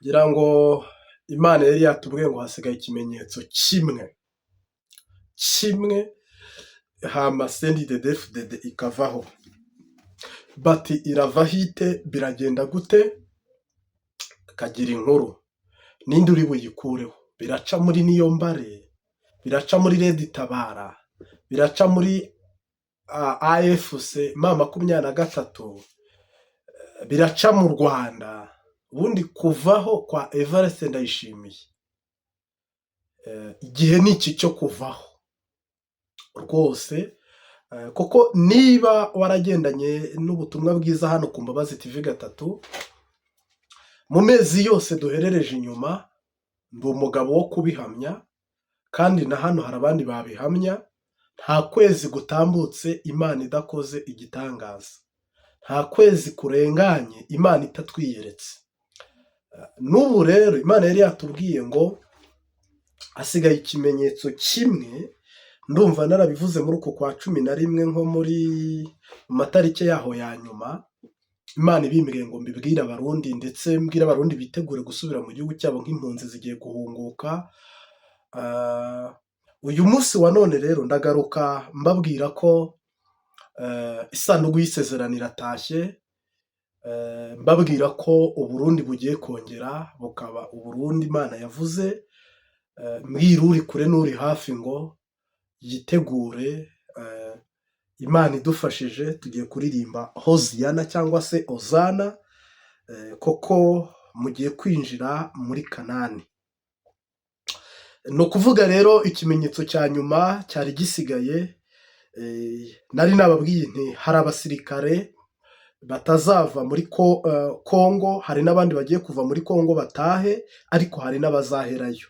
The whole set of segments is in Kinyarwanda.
ngira ngo Imana yari yatubwiye ngo hasigaye ikimenyetso kimwe hama sendidedefudede ikavaho. Bati iravaho ite? Biragenda gute? Kagira inkuru. Ninde uri buyikureho? Biraca muri Niyombare, biraca muri Redi Tabara, biraca muri AFC M23, biraca mu Rwanda. Ubundi kuvaho kwa Evariste Ndayishimiye, igihe ni iki cyo kuvaho rwose. Kuko niba waragendanye n'ubutumwa bwiza hano ku Mbabazi TV3 mu mezi yose duherereje inyuma, ndi umugabo wo kubihamya, kandi na hano hari abandi babihamya. Nta kwezi gutambutse Imana idakoze igitangaza, nta kwezi kurenganye Imana itatwiyeretse. N'ubu rero Imana yari yatubwiye ngo hasigaye ikimenyetso kimwe. Ndumva narabivuze muri uko kwa 11 nko muri matarike yaho ya nyuma. Imana ibimbwiye ngo mbibwire abarundi, ndetse mbwira abarundi bitegure gusubira mu gihugu cyabo nk'impunzi zigiye guhunguka. Uyu munsi wa none rero ndagaruka mbabwira ko isanduku y'isezerano iratashye, mbabwira ko Uburundi bugiye kongera bukaba Uburundi Imana yavuze. Mbwira uri kure n'uri hafi ngo yitegure. Imana idufashije tugiye kuririmba Hoziyana cyangwa se Ozana, koko mugiye kwinjira muri Kanani. Ni ukuvuga rero ikimenyetso cya nyuma cyari gisigaye. Nari nababwiye nti hari abasirikare batazava muri Kongo, hari n'abandi bagiye kuva muri Kongo batahe, ariko hari n'abazaherayo.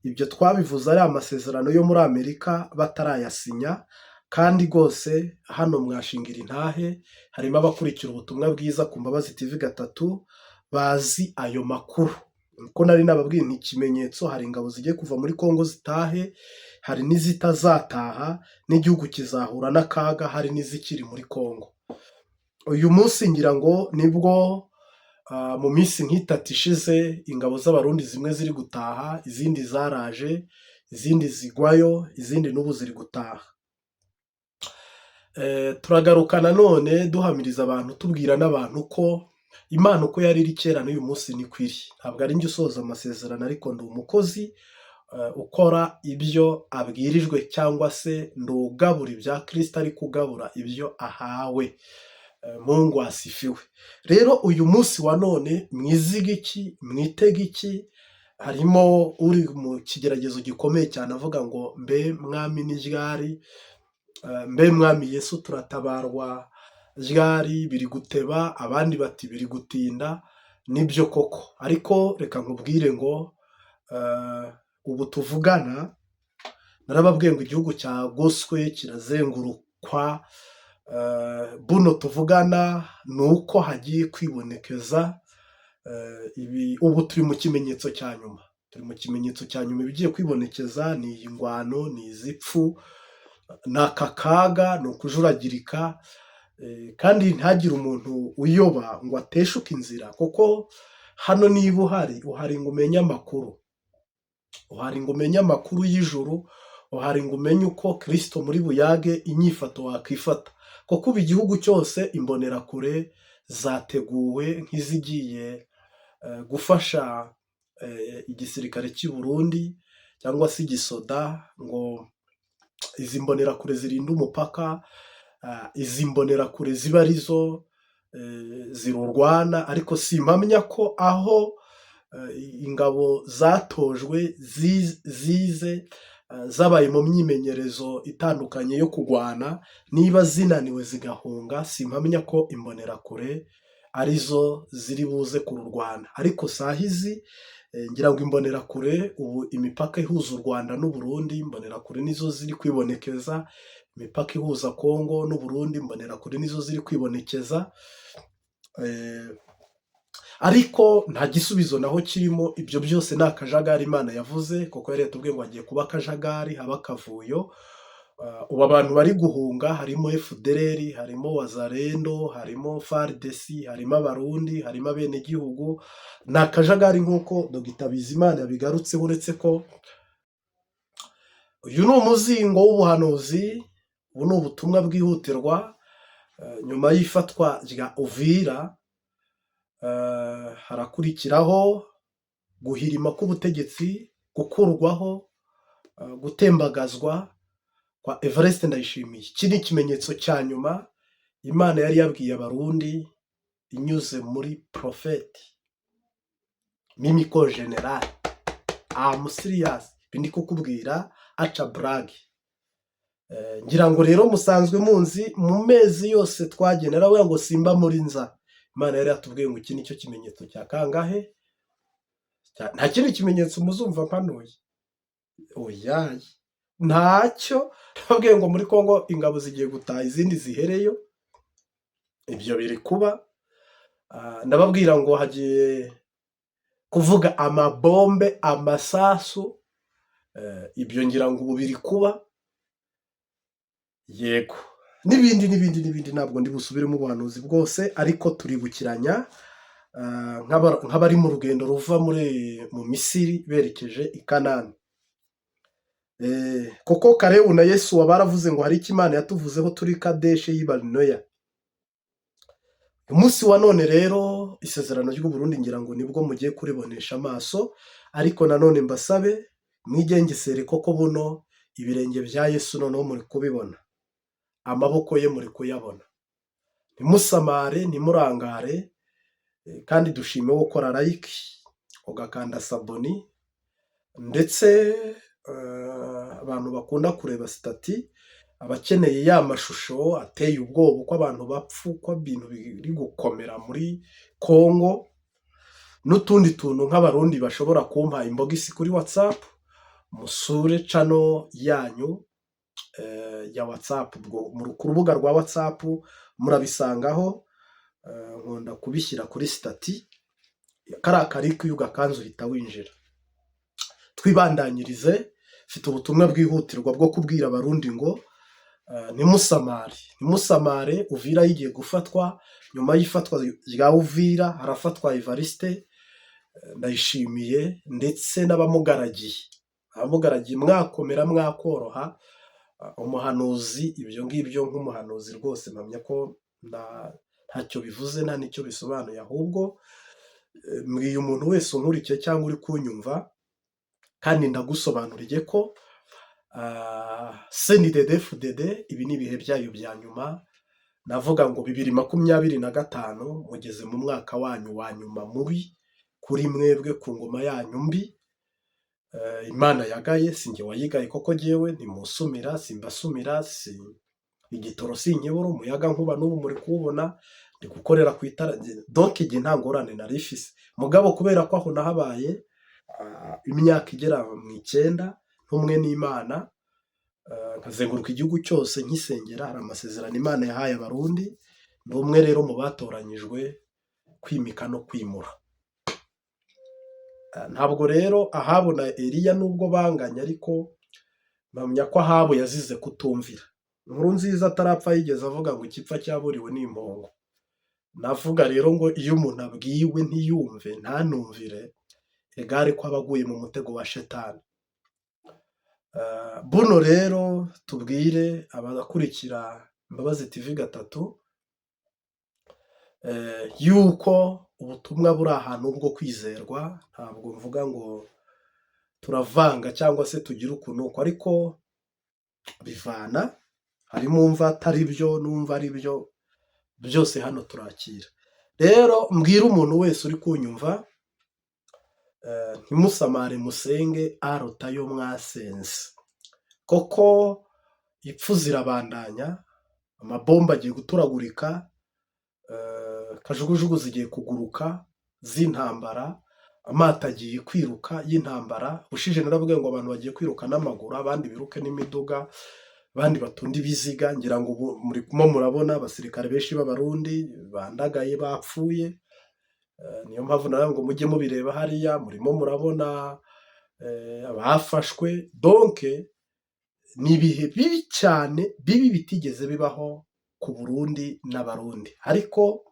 Ibyo twabivuze ari amasezerano yo muri Amerika batarayasinya, kandi rwose hano mwashingira intahe. Harimo abakurikira ubutumwa bwiza ku Mbabazi TV3 bazi ayo makuru. Uko nari nababwiye ni ikimenyetso, hari ingabo zigiye kuva muri Kongo zitahe, hari n'izitazataha, n'igihugu kizahura n'akaga, hari n'izikiri muri Kongo. Uyu munsi ngira ngo nibwo mu minsi nk'itatu ishize ingabo z'abarundi zimwe ziri gutaha, izindi zaraje, izindi zigwayo, izindi n'ubu ziri gutaha. Turagaruka nanone duhamiriza abantu, tubwira n'abantu ko Imana uko yari iri kera n'uyu munsi ni kwiri. Ntabwo ari njye usoza amasezerano, ariko ndi umukozi ukora ibyo abwirijwe, cyangwa se ndugabura ibya Kristo ariko ugabura ibyo ahawe. Mungu asifiwe. Rero uyu munsi wa none mwiziga iki? Mwitega iki? Harimo uri mu kigeragezo gikomeye cyane avuga ngo mbe mwami ni ryari? Mbe mwami Yesu turatabarwa ryari? Biri guteba, abandi bati biri gutinda. Nibyo koko, ariko reka nkubwire ngo ubu tuvugana narababwiye ngo igihugu cyagoswe kirazengurukwa. Buno tuvugana ni uko hagiye kwibonekeza ubu turi mu kimenyetso cya nyuma. Turi mu kimenyetso cya nyuma. Ibigiye kwibonekeza ni iyi ngwano, ni izipfu, ni aka kaga, ni ukujuragirika, kandi ntihagire umuntu uyoba ngo ateshuke inzira. Kuko hano niba uhari ngo umenye amakuru, uhari ngo umenye amakuru y'ijuru, uhari ngo umenye uko Kristo muri buyage inyifato wakwifata. Kuko ubu igihugu cyose imbonerakure zateguwe nk'izigiye gufasha igisirikare cy'i Burundi cyangwa se igisoda, ngo izi mbonerakure zirinda umupaka, izi mbonerakure ziba arizo zirurwana. Ariko simpamya ko aho ingabo zatojwe zize zabaye mu myimenyerezo itandukanye yo kurwana, niba zinaniwe zigahunga, simpamya ko imbonerakure arizo ziri buze kururwana. Ariko sahizi ngira ngo imbonerakure ubu imipaka ihuza u Rwanda n'u Burundi, imbonerakure nizo ziri kwibonekeza. Imipaka ihuza Kongo n'u Burundi, imbonerakure nizo ziri kwibonekeza. Ariko nta gisubizo naho kirimo. Ibyo byose ni akajagari Imana yavuze, kuko yari yatubwiye ngo hagiye kuba akajagari, haba akavuyo. ubu abantu bari guhunga harimo FDLR, harimo Wazalendo, harimo FARDC, harimo abarundi, harimo abenegihugu. Ni akajagari nk'uko Dr Bizimana yabigarutseho, uretse ko uyu ni umuzingo w'ubuhanuzi. Ubu ni ubutumwa bwihutirwa. Nyuma y'ifatwa rya Uvira harakurikiraho guhirima k'ubutegetsi, gukurwaho, gutembagazwa kwa Evariste Ndayishimiye. Iki ni ikimenyetso cya nyuma Imana yari yabwiye abarundi inyuze muri profeti Mimiko General. Serious, bindi kukubwira aca brag. Ngira ngo rero musanzwe munzi mu mezi yose twagenera we ngo simba muri nza. Imana yari yatubwiye ngo iki nicyo kimenyetso cya kangahe. Nta kindi kimenyetso muzumva mpanuye. Oya, ntacyo. Nababwiye ngo muri Kongo ingabo zigiye gutaha, izindi zihereyo. Ibyo biri kuba. Ndababwira ngo hagiye kuvuga amabombe, amasasu. Ibyo ngira ngo ubu biri kuba. Yego, n'ibindi ntabwo ndi busubiremo ubuhanuzi bwose, ariko turibukiranya nk'abari mu rugendo ruva mu Misiri berekeje i Kanani. Koko Kalebu na Yesu baravuze ngo hari icyo Imana yatuvuzeho turi Kadeshi y'i Barineya. Umunsi wa none rero isezerano ry'u Burundi ngira ngo nibwo mugiye kuribonesha amaso, ariko nanone mbasabe mwigengesere koko buno ibirenge bya Yesu noneho muri kubibona, amaboko ye muri kuyabona. Ntimusamare, ntimurangare, kandi dushime gukora like, ugakanda saboni, ndetse abantu bakunda kureba stati, abakeneye ya mashusho ateye ubwoba uko abantu bapfa, uko ibintu biri gukomera muri Kongo, n'utundi tuntu nk'abarundi bashobora kumpa imbogisi kuri WhatsApp, musure channel yanyu ya WhatsApp. Ku rubuga rwa WhatsApp murabisangaho, nkunda kubishyira kuri stati, kariya kariko iyo ugakanze uhita winjira. Twibandanyirize, mfite ubutumwa bwihutirwa bwo kubwira abarundi ngo ntimusamare. Uvira yigiye gufatwa. Nyuma y'ifatwa rya Uvira harafatwa Evariste Ndayishimiye ndetse n'abamugaragiye. Mwakomera, mwakoroha. Umuhanuzi, ibyo ngibyo nk'umuhanuzi rwose mpamya ko ntacyo bivuze, nta nicyo bisobanuye, ahubwo mbwiye umuntu wese unkurikiye cyangwa uri kunyumva, kandi ndagusobanuriye ko CNDD-FDD ibi ni ibihe byayo bya nyuma. Navuga ngo 2025 mugeze mu mwaka wanyu wa nyuma mubi kuri mwebwe, ku ngoma yanyu mbi. Imana yagaye, sinjye wayigaye koko jyewe, ntimusumira, simbasumira, igitoro sinkibura, umuyaga nkuba n'ubu muri kuwubona, ndi gukorera ku itara. Donc igihe nta ngorane narifise, mugabo kubera ko aho nahabaye imyaka igera mu 9 ntumwe n'Imana, nkazenguruka igihugu cyose nkisengera, hari amasezerano Imana yahaye abarundi. Ni umwe rero mu batoranyijwe kwimika no kwimura. Ntabwo rero Ahabu na Eliya nubwo banganya, ariko mpamya ko Ahabu yazize kutumvira. Inkuru nziza atarapfa yigeze avuga ngo ikipfa cyaburiwe n'impongo. Navuga rero ngo iyo umuntu abwiwe ntiyumve, ntanumvire, egare ko abaguye mu mutego wa shetani. Buno rero tubwire abakurikira Mbabazi TV 3 yuko ubutumwa buri ahantu bwo kwizerwa. Ntabwo mvuga ngo turavanga cyangwa se tugira ukuntu, ariko bivana. Harimo umva atari byo n'umva ari byo, byose hano turakira. Rero mbwira umuntu wese uri kunyumva, ntimusamare, musenge arutayo mwasenze. Koko ipfu zirabandanya, amabomba agiye guturagurika, kajugujugu zigiye kuguruka z'intambara, amato agiye kwiruka y'intambara. Ushije naravuga ngo abantu bagiye kwiruka n'amaguru, abandi biruke n'imiduga, abandi batunda ibiziga. Ngira ngo murimo murabona abasirikare benshi b'abarundi bandagaye bapfuye. Niyo mpamvu naravuga ngo mujye mubireba hariya, murimo murabona abafashwe. Donc ni ibihe bibi cyane, bibi bitigeze bibaho ku Burundi n'Abarundi, ariko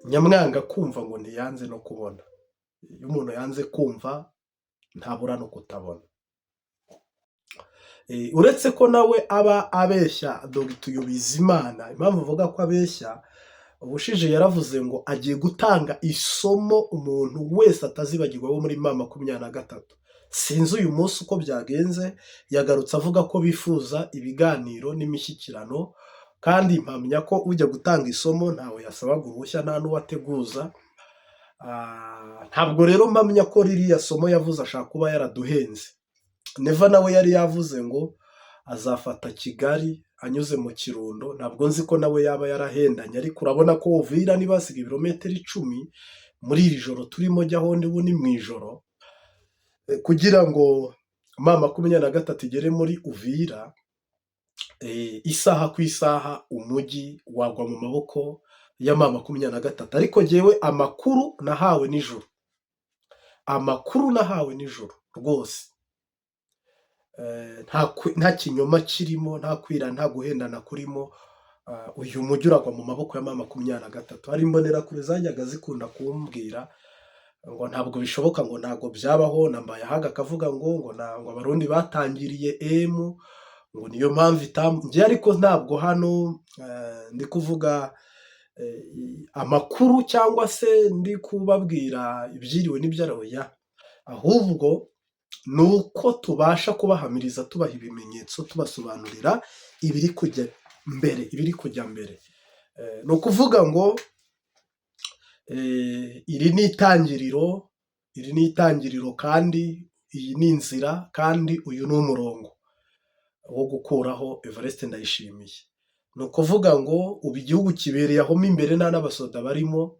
nyamwanga kumva ngo ntiyanze no kubona. Iyo umuntu yanze kumva ntabura no kutabona. Uretse ko nawe aba abeshya Dr. Bizimana, impamvu uvuga ko abeshya, ubushize yaravuze ngo agiye gutanga isomo umuntu wese atazibagirwa wo muri M23. Sinzi uyu munsi uko byagenze, yagarutse avuga ko bifuza ibiganiro n'imishyikirano, kandi mpamya ko ujya gutanga isomo ntawe yasabaga uruhushya, nta n'uwateguza. Ntabwo rero mpamya ko ririya somo yavuze ashaka kuba yaraduhenze. Neva nawe yari yavuze ngo azafata Kigali anyuze mu Kirundo, ntabwo nzi ko nawe yaba yarahendanye, ariko urabona ko Uvira niba hasiga ibirometero 10 muri iri joro turimo jyaho ndi ubu ni mu ijoro, kugira ngo M23 igere muri Uvira, isaha ku isaha umujyi wagwa mu maboko ya M23. Ariko jyewe amakuru nahawe nijoro rwose, nta kinyoma kirimo, nta kwira, nta guhendana kurimo. Uyu mujyi uragwa mu maboko ya M23. Hari imbonerakure zajyaga zikunda kumbwira ngo ntabwo bishoboka, ngo ntabwo byabaho, nambaye ahaga akavuga ngo Abarundi batangiriye ngo niyo mpamvu njye, ariko ntabwo hano ndi kuvuga amakuru cyangwa se ndi kubabwira ibyiriwe n'ibyarahoya, ahubwo ni uko tubasha kubahamiriza, tubaha ibimenyetso, tubasobanurira ibiri kujya mbere. Ni ukuvuga ngo iri ni itangiriro, kandi iyi ni inzira, kandi uyu ni umurongo wo gukuraho Evariste Ndayishimiye. Ni ukuvuga ngo ubu igihugu kibereye aho mo imbere, nta n'abasoda barimo.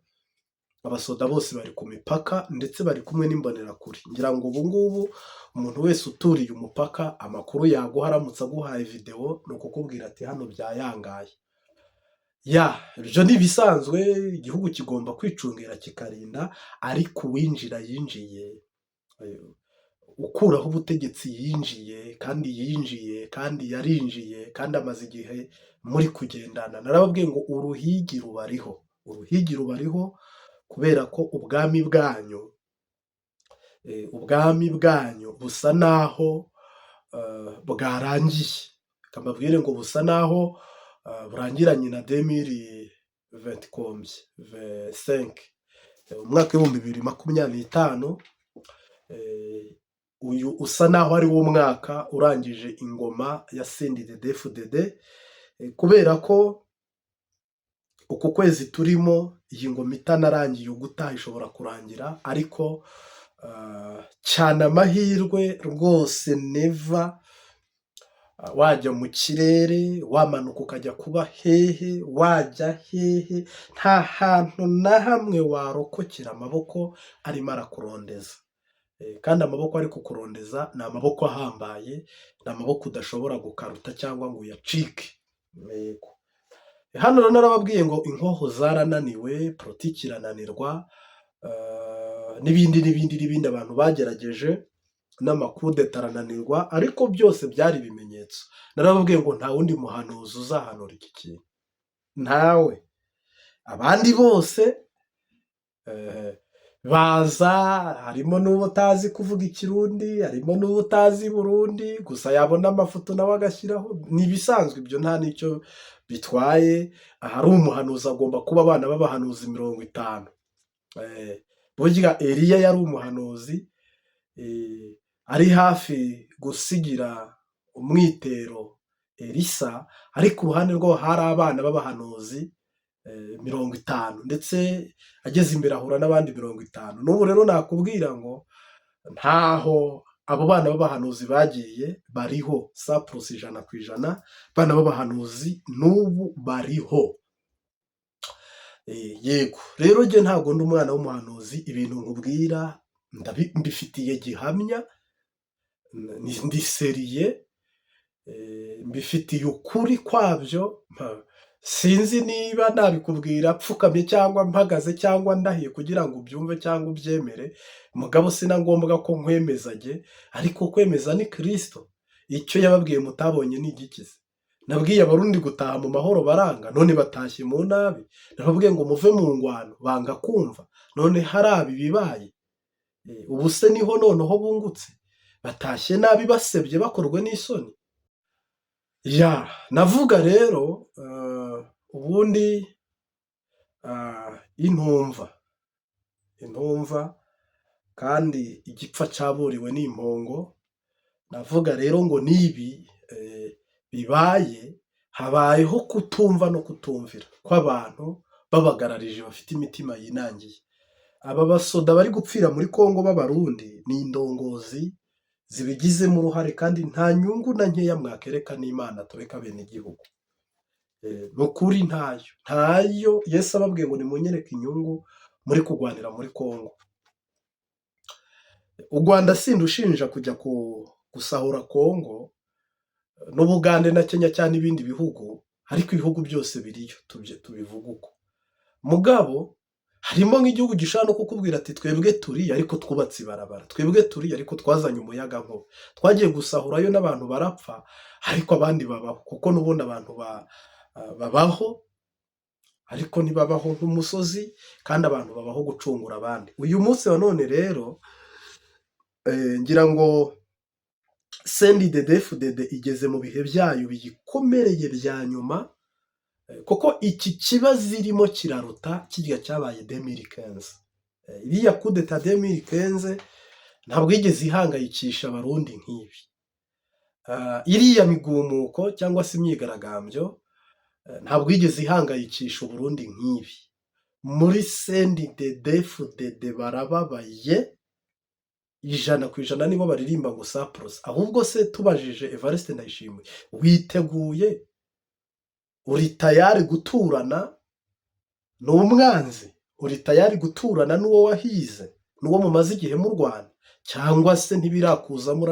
Abasoda bose bari ku mipaka, ndetse bari kumwe n'imbonerakure. Ngira ngo ubu ngubu umuntu wese uturiye umupaka, amakuru yaguha aramutse aguhaye videwo, ni ukukubwira ati hano byayangaye. Ibyo ni ibisanzwe, igihugu kigomba kwicungira kikarinda, ariko uwinjira yinjiye, ukuraho ubutegetsi yinjiye, kandi yarinjiye, kandi amaze igihe muri kugendana. Narababwiye ngo uruhigi rubariho, kubera ko ubwami bwanyu busa naho bwarangiye. Kamabwire ngo busa naho burangiranye na 2025, umwaka w'2025. Uyu usa naho ari wo mwaka urangije ingoma ya CNDD-FDD, kubera ko uku kwezi turimo, iyi ngoma itanarangiye, ugutaha ishobora kurangira. Ariko cyane amahirwe rwose, neva wajya mu kirere, wamanuka ukajya kuba hehe, wajya hehe, nta hantu na hamwe warokokera amaboko arimo arakurondeza. Kandi amaboko ari kukurondeza ni amaboko ahambaye, ni amaboko udashobora gukaruta cyangwa ngo uyacike. Hano rero narababwiye ngo inkoho zarananiwe, politiki irananirwa, n'ibindi abantu bagerageje, n'amakudeta arananirwa, ariko byose byari ibimenyetso. Narababwiye ngo nta wundi muhanuzi uzahanura iki kintu, ntawe. Abandi bose baza, harimo n'uwo utazi kuvuga Ikirundi, harimo n'uwo utazi Burundi, gusa yabona amafoto nawe agashyiraho. Ni ibisanzwe, ibyo nta n'icyo bitwaye. Ahari umuhanuzi agomba kuba abana b'abahanuzi 50. Burya Eliya yari umuhanuzi, ari hafi gusigira umwitero Elisa, ariko uruhande rwo hari abana b'abahanuzi 50, ndetse ageze imbere ahura n'abandi 50. N'ubu rero nakubwira ngo ntaho abo bana b'abahanuzi bagiye, bariho 100% %. Bana b'abahanuzi n'ubu bariho. Yego rero njye ntabwo ndi umwana w'umuhanuzi, ibintu nkubwira mbifitiye gihamya, ndi seriye, mbifitiye ukuri kwabyo. sinzi niba nabikubwira pfukamye cyangwa mpagaze cyangwa ndahiye kugira ngo ubyumve cyangwa ubyemere, mugabo sina ngombwa ko nkwemeza jye, ariko kwemeza ni Kristo. Icyo yababwiye mutabonye ni igikize. Nabwiye abarundi gutaha mu mahoro baranga, none batashye mu nabi. Nababwiye ngo muve mu ngwano, banga kumva, none haraba ibibaye. Ubu se niho noneho bungutse, batashye nabi basebye bakorwe n'isoni. Ya navuga rero ubundi intumva kandi igipfa cyaburiwe n'impongo. Navuga rero ngo nibi bibaye, habayeho kutumva no kutumvira kw'abantu babagararije bafite imitima yinangiye. Aba basoda bari gupfira muri Kongo b'abarundi ni indongozi zibigizemo uruhare, kandi nta nyungu na nkeya mwakereka n'Imana tureka bene igihugu. Nukuri ntayo. Yesu ababwiye ngo nimunyereke inyungu muri kurwanira muri Kongo. U Rwanda sindushinja kujya gusahura Kongo n'Ubugande na Kenya cyane ibindi bihugu, ariko ibihugu byose biriyo tubivuga uko. Mugabo harimo nk'igihugu gishaka no kukubwira ati twebwe turi ariko twubatse ibarabara, twebwe turi ariko twazanye umuyaga nkuba, twagiye gusahurayo n'abantu barapfa ariko abandi babaho, kuko n'ubundi abantu babaho ariko ntibabaho nk'umusozi, kandi abantu babaho gucungura abandi. Uyu munsi wa none rero ngira ngo CNDD-FDD igeze mu bihe byayo biyikomereye bya nyuma, kuko iki kibazo irimo kiraruta kirya cyabaye 2015. Iriya coup d'etat 2015 ntabwo yigeze ihangayikisha abarundi nk'ibi. Iriya migumuko cyangwa se imyigaragambyo ntabwo yigeze ihangayikisha Uburundi nk'ibi. Muri CNDD-FDD barababaye 100% nibo baririmba ngo saprose. Ahubwo se tubajije Evariste Ndayishimiye, witeguye, uri tayari guturana n'umwanzi, uri tayari guturana n'uwo wahize, n'uwo mumaze igihe mu Rwanda, cyangwa se ntibirakuzamo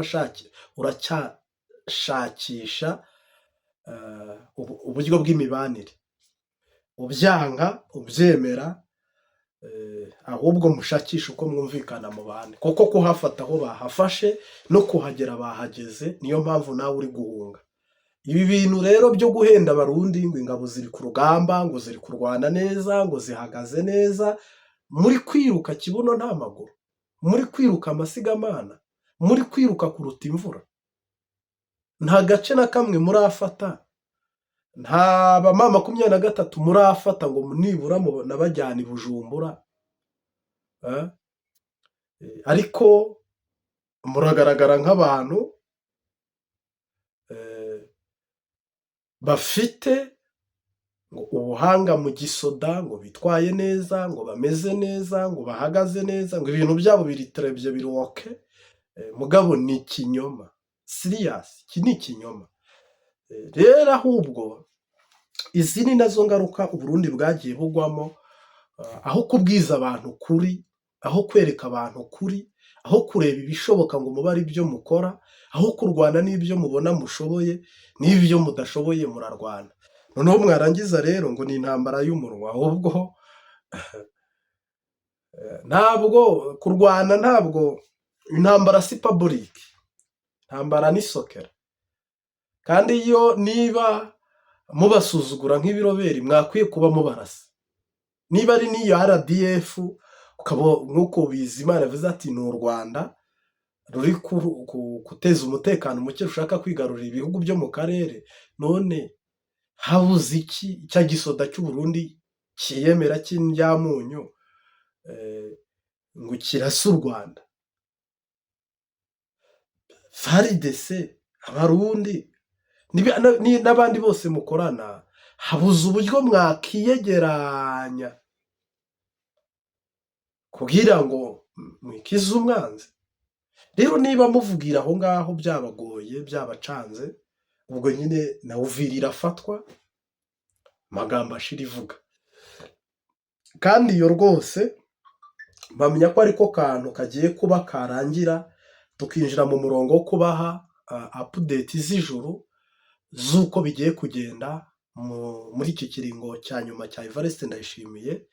uracyashakisha uburyo bw'imibanire, ubyanga ubyemera, ahubwo mushakisha uko mwumvikana mu bandi, kuko kuhafata aho bahafashe no kuhagera bahageze, niyo mpamvu nawe uri guhunga. Ibi bintu rero byo guhenda abarundi ngo ingabo ziri ku rugamba, ngo ziri kurwana neza, ngo zihagaze neza, muri kwiruka kibuno nta maguru, muri kwiruka amasigamana, muri kwiruka kuruta imvura. Nta gace na kamwe murafata, nta bamama 23 murafata ngo nibura nabajyana i Bujumbura. Ariko muragaragara nk'abantu bafite ngo ubuhanga mu gisoda, ngo bitwaye neza, ngo bameze neza, ngo bahagaze neza, ngo ibintu byabo biritrebye biroke. Mugabo ni ikinyoma serious, iki ni ikinyoma. Rero ahubwo izi ni nazo ngaruka Uburundi bwagiye bugwamo, aho kubwiza abantu kuri, aho kwereka abantu kuri, aho kureba ibishoboka ngo mube ari byo mukora, aho kurwana n'ibyo mubona mushoboye, n'ibyo mudashoboye murarwana. Noneho mwarangiza rero ngo ni intambara y'umunwa. Ahubwo ntabwo kurwana, ntabwo intambara si public, intambara ni sokera. Kandi iyo niba mubasuzugura nk'ibiroberi, mwakwiye kuba mubarasa. Niba ari n'iyo RDF, nk'uko Bizimana yavuze ati ni u Rwanda ruri guteza umutekano muke, rushaka kwigarurira ibihugu byo mu karere, none habuze iki cya gisoda cy'Uburundi kiyemera cy'indyamunyu ngo kirase u Rwanda? FARDC, abarundi n'abandi bose mukorana, habuze uburyo mwakiyegeranya kugira ngo mwikize umwanzi. Rero niba muvugira aho ngaho byabagoye, byabacanze, ubwo nyine nawe uvirira afatwa, magambo ashira ivuga. Kandi iyo rwose mpamya ko ariko kantu kagiye kuba karangira, tukinjira mu murongo wo kubaha update z'ijuru z'uko bigiye kugenda muri iki kiringo cya nyuma cya Evariste Ndayishimiye,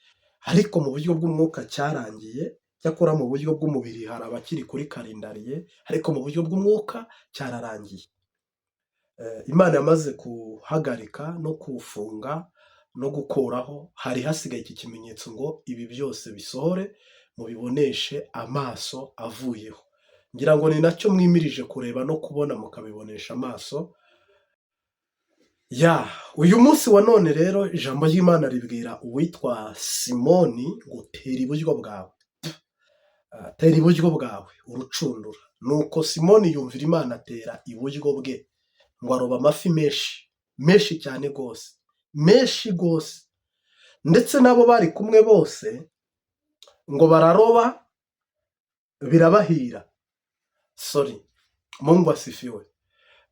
ariko mu buryo bw'umwuka cyarangiye. Cyakora mu buryo bw'umubiri hari abakiri kuri karindariye, ariko mu buryo bw'umwuka cyararangiye. Imana yamaze guhagarika no kufunga no gukuraho, hari hasigaye iki kimenyetso ngo ibi byose bisohore mubiboneshe amaso avuyeho. Ngira ngo ni nacyo mwimirije kureba no kubona mukabibonesha amaso. Uyu munsi wa none rero ijambo ry'Imana ribwira uwitwa Simoni ngo tera iburyo bwawe, tera iburyo bwawe urucundura. Nuko Simoni yumvira Imana atera iburyo bwe, ngo aroba amafi menshi cyane rwose, menshi rwose, ndetse n'abo bari kumwe bose ngo bararoba birabahira. Mungu asifiwe.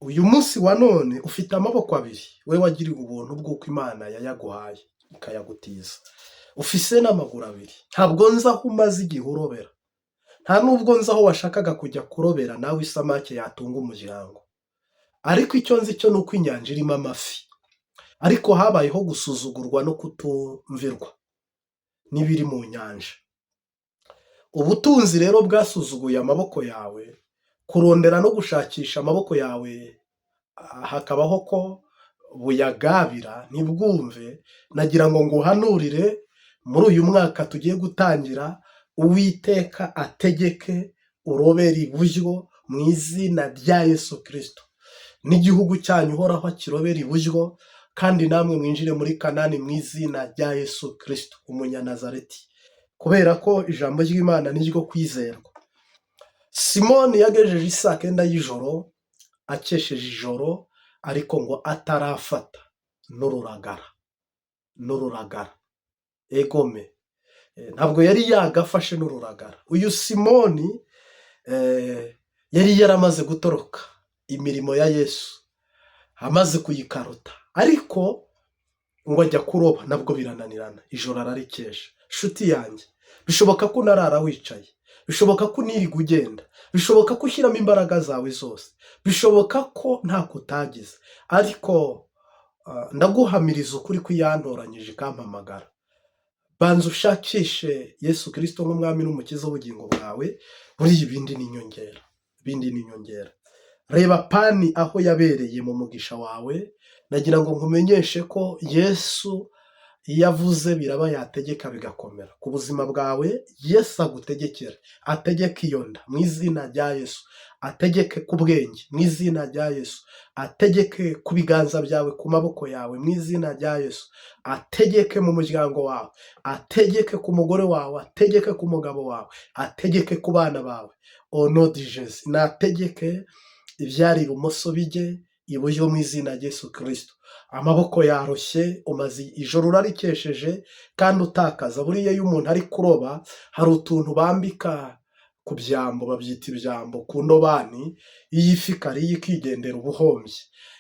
Uyu munsi wa none ufite amaboko abiri, we wagiriwe ubuntu bw'uko Imana yayaguhaye ikayagutiza. Ufise n'amaguru abiri. Ntabwo nzi aho umaze igihe urobera, nta nubwo nzi aho washakaga kujya kurobera nawe isamake yatunga umuryango, ariko icyo nzi cyo ni uko inyanja irimo amafi, ariko habayeho gusuzugurwa no kutumvirwa n'ibiri mu nyanja. Ubutunzi rero bwasuzuguye amaboko yawe, kurondera no gushakisha amaboko yawe hakabaho ko buyagabira ntibwumve. Nagira ngo nguhanurire muri uyu mwaka tugiye gutangira, Uwiteka ategeke urobera iburyo mu izina rya Yesu Kristo. N'igihugu cyanyu uhoraho akirobera iburyo, kandi namwe mwinjire muri Kanani mu izina rya Yesu Kristo umunyanazareti, kubera ko ijambo ry'Imana ni ryo kwizerwa. Simoni yagejeje isaa 9 y'ijoro, akesheje ijoro, ariko ngo atarafata n'ururagara. Egome, ntabwo yari yagafashe n'ururagara. Uyu Simoni yari yaramaze gutoroka imirimo ya Yesu, amaze kuyikarota, ariko ngo ajya kuroba nabwo birananirana, ijoro ararikesha. Nshuti yanjye, bishoboka ko unarara wicaye, bishoboka ko unirirwa ugenda, bishoboka ko ushyiramo imbaraga zawe zose, bishoboka ko ntako utagize, ariko ndaguhamiriza ukuri ko yantoranyije ikampamagara. Banza ushakishe Yesu Kristo nk'umwami n'umukiza w'ubugingo bwawe, buriya ibindi ni inyongera. Reba pani aho yabereye mu mugisha wawe. Nagira ngo nkumenyeshe ko Yesu iyo avuze biraba, yategeka bigakomera ku buzima bwawe. Yesu agutegekera, ategeke iyo nda mu izina rya Yesu, ategeke ku bwenge mu izina rya Yesu, ategeke ku biganza byawe, ku maboko yawe mu izina rya Yesu, ategeke mu muryango wawe, ategeke ku mugore wawe, ategeke ku mugabo wawe, ategeke ku bana bawe. Ono di Jesu, nategeke ibyari ibumoso bijye iburyo mu izina rya Yesu Kristo. Amaboko yaroshye, umaze ijoro urarikesheje kandi utakaza. Buriya iyo umuntu ari kuroba, hari utuntu bambika ku byambo, babyita ibyambo, ku ndobani. Iyo ifi kariye ikigendera ubuhombye.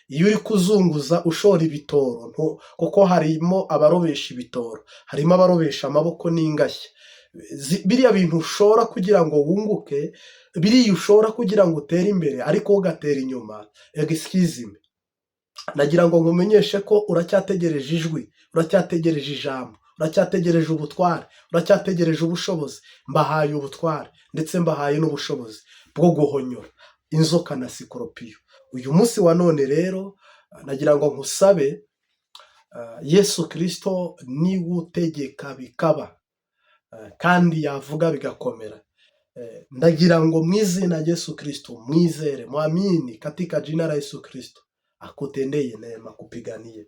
Iyo uri kuzunguza ushora ibitoro, kuko harimo abarobesha ibitoro, harimo abarobesha amaboko n'ingashya. Biriya bintu ushora kugira ngo wunguke, biriya ushora kugira ngo utere imbere, ariko ugatera inyuma. Excuse me, nagira ngo nkumenyeshe ko uracyategereje ijwi, uracyategereje ijambo, uracyategereje ubutware, uracyategereje ubushobozi. Mbahaye ubutware ndetse mbahaye n'ubushobozi bwo guhonyora inzoka na sikoropiyo. Uyu munsi wa none rero nagira ngo nkusabe, Yesu Kristo niwe utegeka bikaba, kandi yavuga bigakomera. Ndagira ngo mu izina rya Yesu Kristo mwizere, muamini katika jina la Yesu Kristo, akutendeye neema, kupiganie,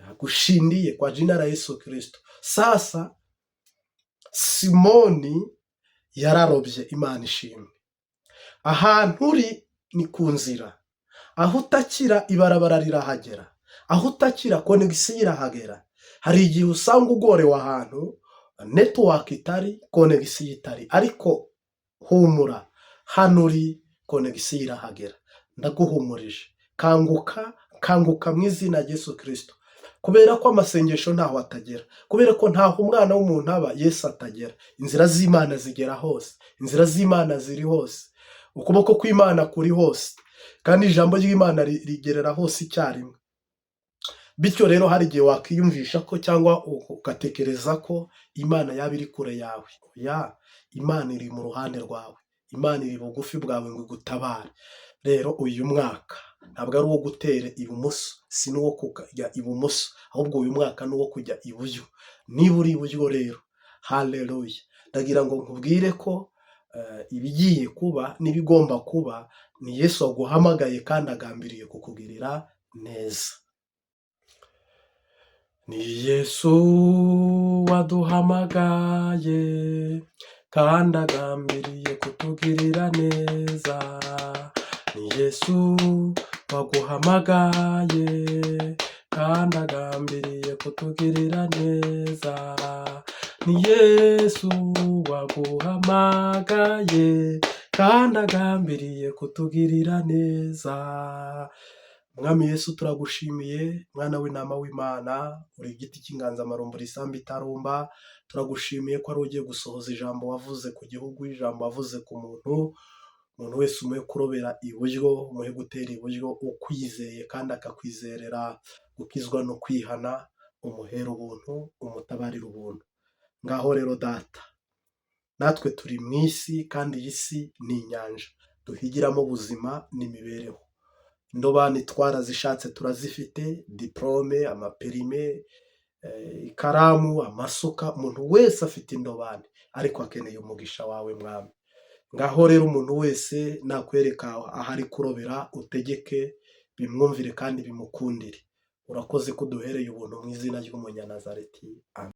akushindie kwa jina la Yesu Kristo. Sasa Simoni yararobye, Imana ishimwe. Ahantu uri ni ku nzira, aho utakira ibarabara rirahagera, aho utakira konegisiyo irahagera. Hari igihe usanga ugorewe ahantu network itari, konegisiyo itari, ariko humura, hano uri konegisiyo irahagera. Ndaguhumurije, kanguka mu izina rya Yesu Kristo, kubera ko amasengesho ntaho atagera, kubera ko ntaho umwana w'umuntu aba Yesu atagera. Inzira z'Imana zigera hose, inzira z'Imana ziri hose, ukuboko kw'Imana kuri hose, kandi ijambo ry'Imana rigerera hose icyarimwe. bityo rero hari igihe wakwiyumvisha ko cyangwa ugatekereza ko Imana yaba iri kure yawe. Oya, Imana iri mu ruhande rwawe, Imana iri bugufi bwawe ngo igutabare. Rero uyu mwaka ntabwo ari uwo gutera ibumoso, si n'uwo kujya ibumoso, ahubwo uyu mwaka ni uwo kujya iburyo. Niba uri iburyo rero, haleluya, ndagira ngo nkubwire ko ibigiye kuba n'ibigomba kuba ni Yesu waguhamagaye kandi agambiriye kukugirira neza. Ni Yesu waduhamagaye kandi agambiriye kutugirira neza. Ni Yesu waguhamagaye kandi agambiriye kutugirira neza. Ni Yesu waguhamagaye kandi agambiriye kutugirira neza. Mwami Yesu turagushimiye, mwana w'intama w'Imana, uri igiti cy'inganzamarumbu risamba itarumba. Turagushimiye ko ari ugiye gusohoza ijambo wavuze ku gihugu, ijambo wavuze ku muntu wese umuhe kurobera iburyo, umuhe gutera iburyo, ukwizeye kandi akakwizerera gukizwa no kwihana, umuhera ubuntu, umutabarira ubuntu. Ngaho rero Data, natwe turi mu isi kandi iyi si ni inyanja duhigiramo ubuzima n'imibereho. Indobani twarazishatse turazifite, diplome, amaperime, ikaramu, amasuka, umuntu wese afite indobani ariko akeneye umugisha wawe Mwami. Ngaho rero umuntu wese nakwereka aho ari kurobera, utegeke bimwumvire kandi bimukundire. Urakoze ko duhereye ubuntu mu izina ry'Umunyanazareti. Amen.